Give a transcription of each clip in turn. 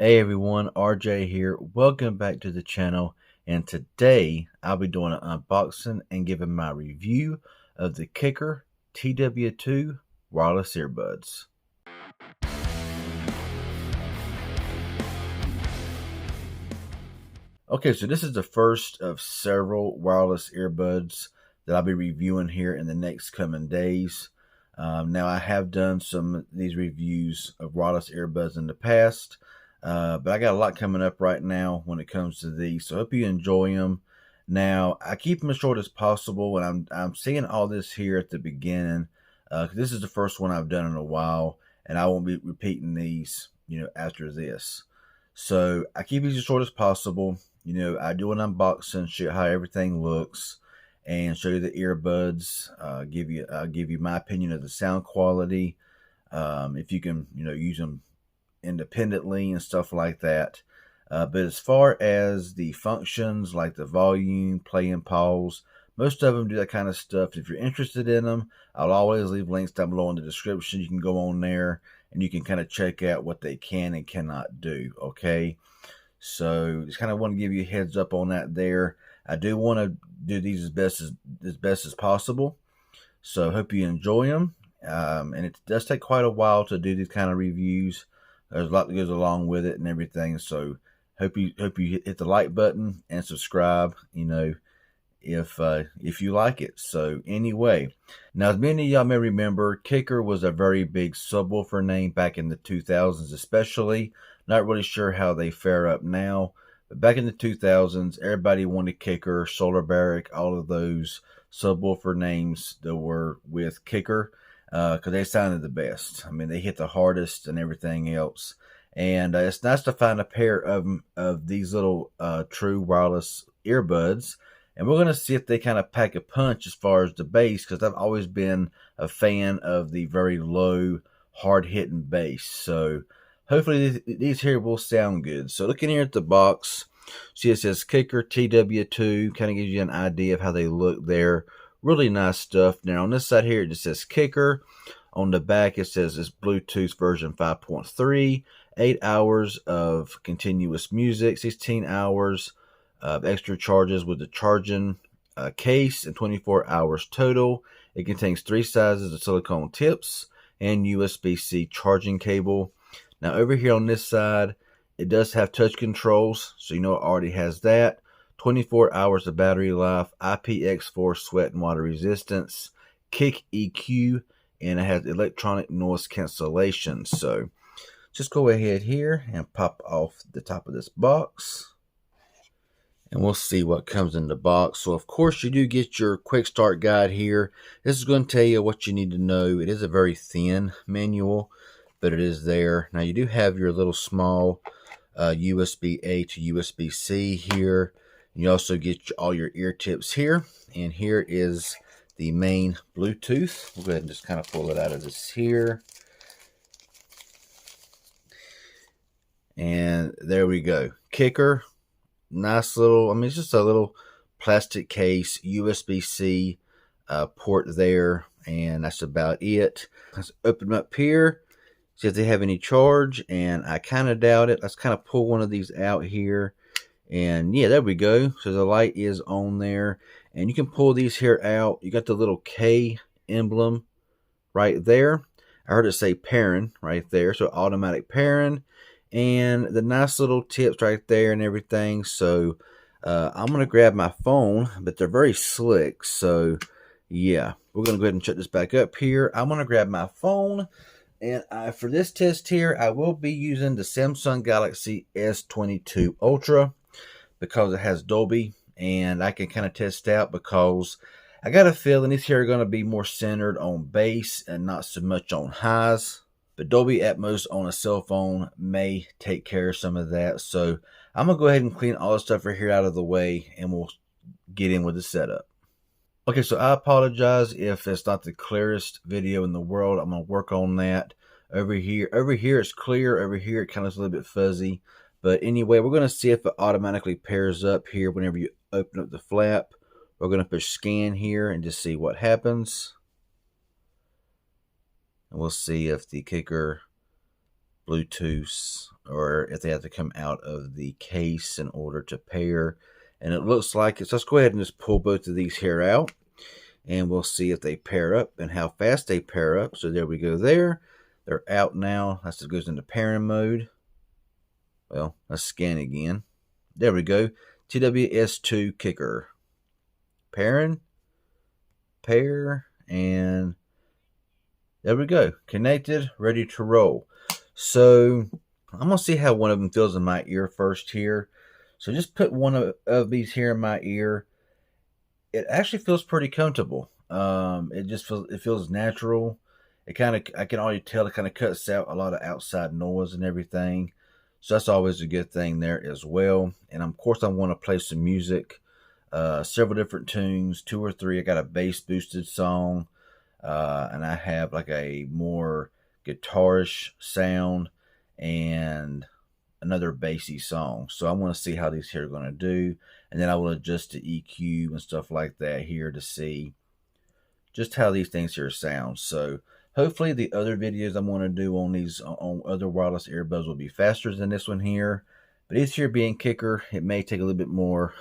Hey everyone, RJ here. Welcome back to the channel. And today I'll be doing an unboxing and giving my review of the Kicker TW2 wireless earbuds. Okay, so this is the first of several wireless earbuds that I'll be reviewing here in the next coming days. Now, I have done some of these reviews of wireless earbuds in the past, but I got a lot coming up right now when it comes to these, so I hope you enjoy them. Now, I keep them as short as possible, and I'm seeing all this here at the beginning. This is the first one I've done in a while, and I won't be repeating these, after this. So I keep these as short as possible. I do an unboxing, show you how everything looks, and show you the earbuds. Give you my opinion of the sound quality. If you can, use them independently and stuff like that. But as far as the functions like the volume, play and pause, most of them do that kind of stuff. If you're interested in them, I'll always leave links down below in the description. You can go on there and you can kind of check out what they can and cannot do. Okay. So just kind of want to give you a heads up on that there. I do want to do these as best as possible. So hope you enjoy them. And it does take quite a while to do these kind of reviews. There's a lot that goes along with it and everything. So hope you hit the like button and subscribe. If you like it. So anyway, now as many of y'all may remember, Kicker was a very big subwoofer name back in the 2000s, especially. Not really sure how they fare up now, but back in the 2000s, everybody wanted Kicker, Solar Barrack, all of those subwoofer names that were with Kicker, because they sounded the best. I mean, they hit the hardest and everything else. And it's nice to find a pair of these little true wireless earbuds. And we're going to see if they kind of pack a punch as far as the bass, because I've always been a fan of the very low, hard-hitting bass. So hopefully these here will sound good. So looking here at the box, see it says Kicker TW2, kind of gives you an idea of how they look there. Really nice stuff. Now on this side here, it just says Kicker. On the back, it says it's Bluetooth version 5.3, 8 hours of continuous music, 16 hours extra charges with the charging case, and 24 hours total. It contains 3 sizes of silicone tips and USB-C charging cable. Now over here on this side, it does have touch controls, so it already has that. 24 hours of battery life, IPX4 sweat and water resistance, kick EQ, and it has electronic noise cancellation. So just go ahead here and pop off the top of this box, and we'll see what comes in the box. So of course you do get your quick start guide here. This is going to tell you what you need to know. It is a very thin manual, but it is there. Now you do have your little small USB-A to USB-C here. You also get all your ear tips here, and here is the main Bluetooth. We'll go ahead and just kind of pull it out of this here. And there we go. Kicker. Nice little, it's just a little plastic case, USB-C port there, and that's about it. Let's open them up here, see if they have any charge, and I kind of doubt it. Let's kind of pull one of these out here, and yeah, there we go. So the light is on there, and you can pull these here out. You got the little K emblem right there. I heard it say pairing right there, so automatic pairing. And the nice little tips right there and everything. So I'm going to grab my phone, but they're very slick. So yeah, we're going to go ahead and shut this back up here. I'm going to grab my phone. And for this test here, I will be using the Samsung Galaxy S22 Ultra because it has Dolby. And I can kind of test out because I got a feeling these here are going to be more centered on bass and not so much on highs. But Dolby Atmos on a cell phone may take care of some of that. So I'm going to go ahead and clean all the stuff right here out of the way, and we'll get in with the setup. Okay, so I apologize if it's not the clearest video in the world. I'm going to work on that. Over here it's clear. Over here it kind of is a little bit fuzzy. But anyway, we're going to see if it automatically pairs up here whenever you open up the flap. We're going to push scan here and just see what happens. And we'll see if the Kicker Bluetooth, or if they have to come out of the case in order to pair. And it looks like it. So let's go ahead and just pull both of these here out, and we'll see if they pair up and how fast they pair up. So there we go there. They're out now. That just goes into pairing mode. Well, let's scan again. There we go. TWS2 KICKR. Pairing, pair, and there we go. Connected, ready to roll. So I'm going to see how one of them feels in my ear first here. So just put one of these here in my ear. It actually feels pretty comfortable. It feels natural. I can already tell it kind of cuts out a lot of outside noise and everything. So that's always a good thing there as well. And of course, I want to play some music, several different tunes, 2 or 3. I got a bass boosted song, and I have like a more guitarish sound and another bassy song. So I want to see how these here are going to do, and then I will adjust the EQ and stuff like that here to see just how these things here sound. So hopefully the other videos I'm going to do on these on other wireless earbuds will be faster than this one here. But these here being KICKR, it may take a little bit more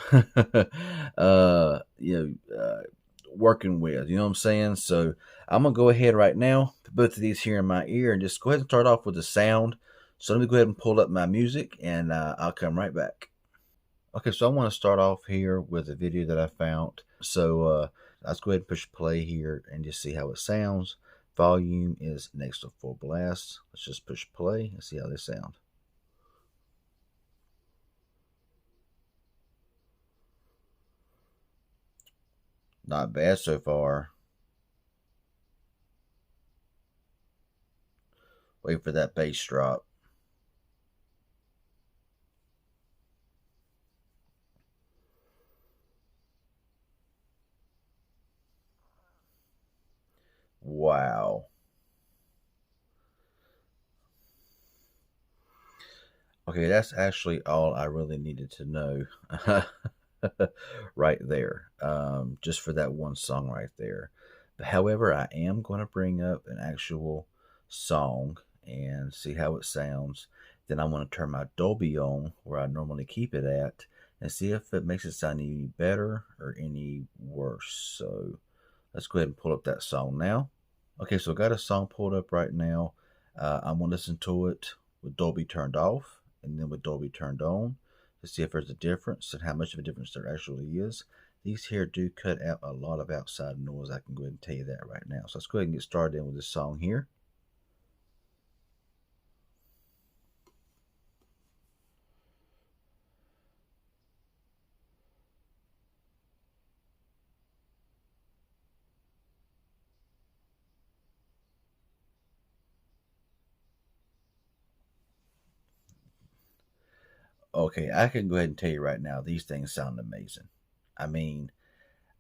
working with, you know what I'm saying? So I'm gonna go ahead right now, put both of these here in my ear, and just go ahead and start off with the sound. So let me go ahead and pull up my music, and I'll come right back. Okay, so I want to start off here with a video that I found. So let's go ahead and push play here and just see how it sounds. Volume is next to full blast. Let's just push play and see how they sound. Not bad so far. Wait for that bass drop. Wow. Okay, that's actually all I really needed to know right there, just for that one song right there. But however, I am going to bring up an actual song and see how it sounds. Then I'm going to turn my Dolby on where I normally keep it at and see if it makes it sound any better or any worse. So let's go ahead and pull up that song now. Okay, so I got a song pulled up right now. I'm going to listen to it with Dolby turned off and then with Dolby turned on to see if there's a difference and how much of a difference there actually is. These here do cut out a lot of outside noise. I can go ahead and tell you that right now. So let's go ahead and get started in with this song here. Okay, I can go ahead and tell you right now, these things sound amazing. I mean,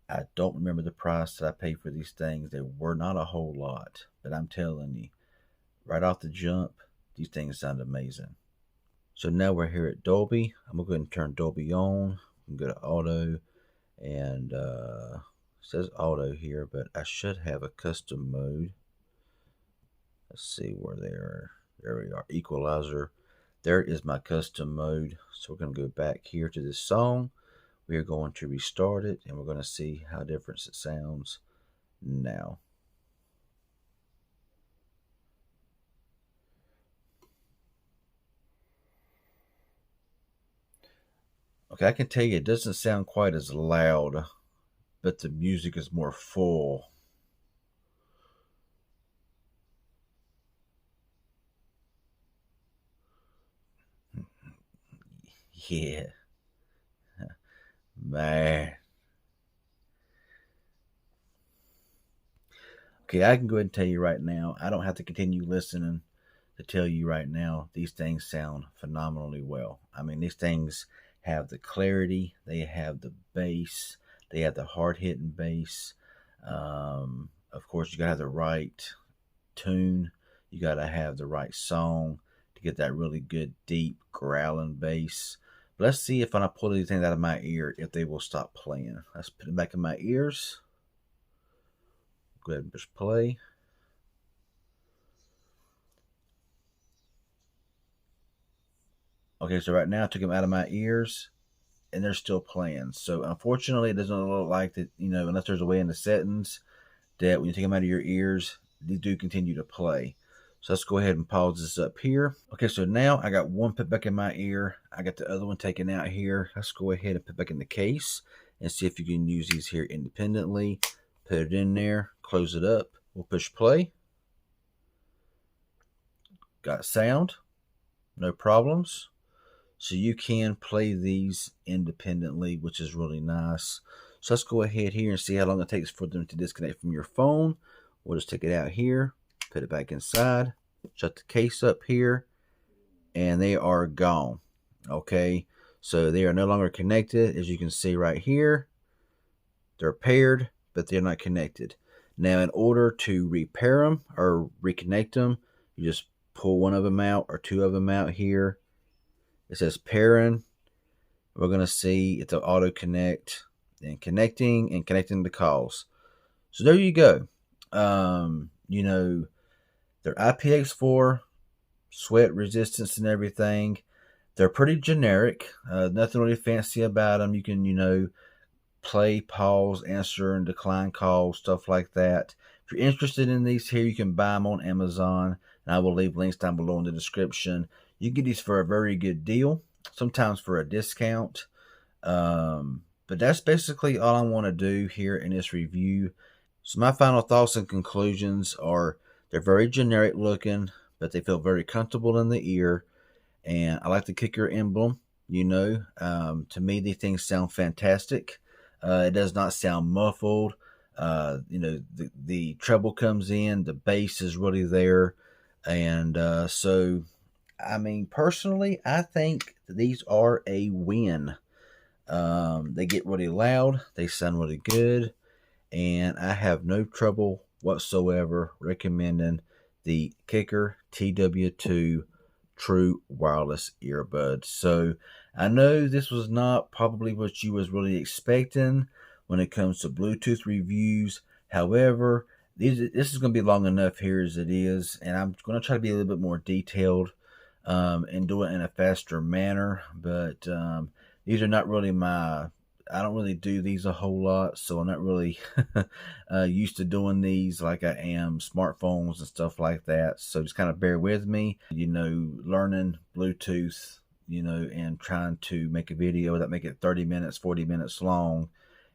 I don't remember the price that I paid for these things. They were not a whole lot, but I'm telling you, right off the jump, these things sound amazing. So now we're here at Dolby. I'm gonna go ahead and turn Dolby on. I'm gonna go to auto, and it says auto here, but I should have a custom mode. Let's see where they are. There we are, equalizer. There is my custom mode. So we're gonna go back here to this song. We are going to restart it, and we're going to see how different it sounds now. Okay, I can tell you it doesn't sound quite as loud, but the music is more full. Yeah, man. Okay, I can go ahead and tell you right now, I don't have to continue listening to tell you right now, these things sound phenomenally well. I mean, these things have the clarity, they have the bass, they have the hard hitting bass. Of course, you gotta have the right tune, you gotta have the right song to get that really good, deep, growling bass. But let's see if when I pull these things out of my ear, if they will stop playing. Let's put it back in my ears. Go ahead and push play. Okay, so right now I took them out of my ears and they're still playing. So unfortunately, it doesn't look like that, unless there's a way in the settings that when you take them out of your ears, they do continue to play. So let's go ahead and pause this up here. Okay, so now I got one put back in my ear. I got the other one taken out here. Let's go ahead and put back in the case and see if you can use these here independently. Put it in there, close it up. We'll push play. Got sound, no problems. So you can play these independently, which is really nice. So let's go ahead here and see how long it takes for them to disconnect from your phone. We'll just take it out here, put it back inside, shut the case up here, and they are gone. Okay, so they are no longer connected. As you can see right here, they're paired, but they're not connected. Now, in order to repair them or reconnect them, you just pull one of them out or two of them out here. It says pairing. We're going to see it's an auto connect and connecting the calls. So there you go. They're IPX4, sweat resistance and everything. They're pretty generic. Nothing really fancy about them. You can, play, pause, answer, and decline calls, stuff like that. If you're interested in these here, you can buy them on Amazon, and I will leave links down below in the description. You get these for a very good deal, sometimes for a discount. But that's basically all I want to do here in this review. So my final thoughts and conclusions are they're very generic looking, but they feel very comfortable in the ear. And I like the Kicker emblem. To me, these things sound fantastic. It does not sound muffled. The treble comes in, the bass is really there. And so, personally, I think these are a win. They get really loud, they sound really good, and I have no trouble whatsoever recommending the Kicker TW2 True Wireless Earbuds. So I know this was not probably what you was really expecting when it comes to Bluetooth reviews. However, this is going to be long enough here as it is, and I'm going to try to be a little bit more detailed and do it in a faster manner. But these are not really I don't really do these a whole lot, so I'm not really used to doing these like I am smartphones and stuff like that. So just kind of bear with me, learning Bluetooth, and trying to make a video that make it 30 minutes, 40 minutes long,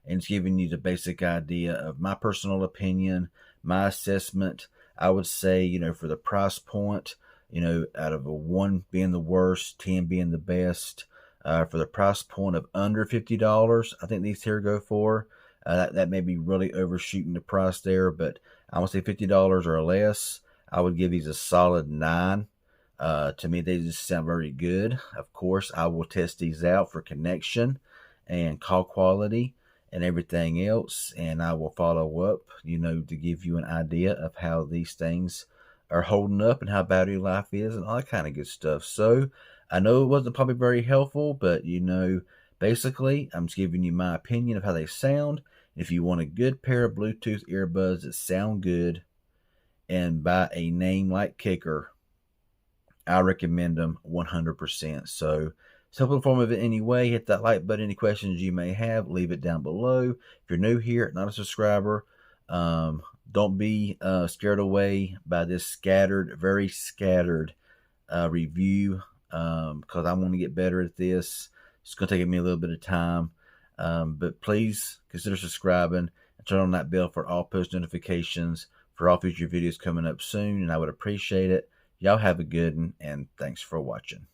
and it's giving you the basic idea of my personal opinion, my assessment. I would say, for the price point, out of a 1 being the worst, 10 being the best, for the price point of under $50, I think these here go for. That may be really overshooting the price there, but I would say $50 or less. I would give these a solid 9. To me, they just sound very good. Of course, I will test these out for connection and call quality and everything else, and I will follow up, to give you an idea of how these things are holding up and how battery life is and all that kind of good stuff. So I know it wasn't probably very helpful, but basically I'm just giving you my opinion of how they sound. If you want a good pair of Bluetooth earbuds that sound good and by a name like Kicker, I recommend them 100%. So it's helpful informative in any way. Hit that like button. Any questions you may have, leave it down below. If you're new here, not a subscriber, don't be scared away by this very scattered review, because I want to get better at this. It's going to take me a little bit of time, but please consider subscribing and turn on that bell for all post notifications for all future videos coming up soon, and I would appreciate it. Y'all have a good one, and thanks for watching.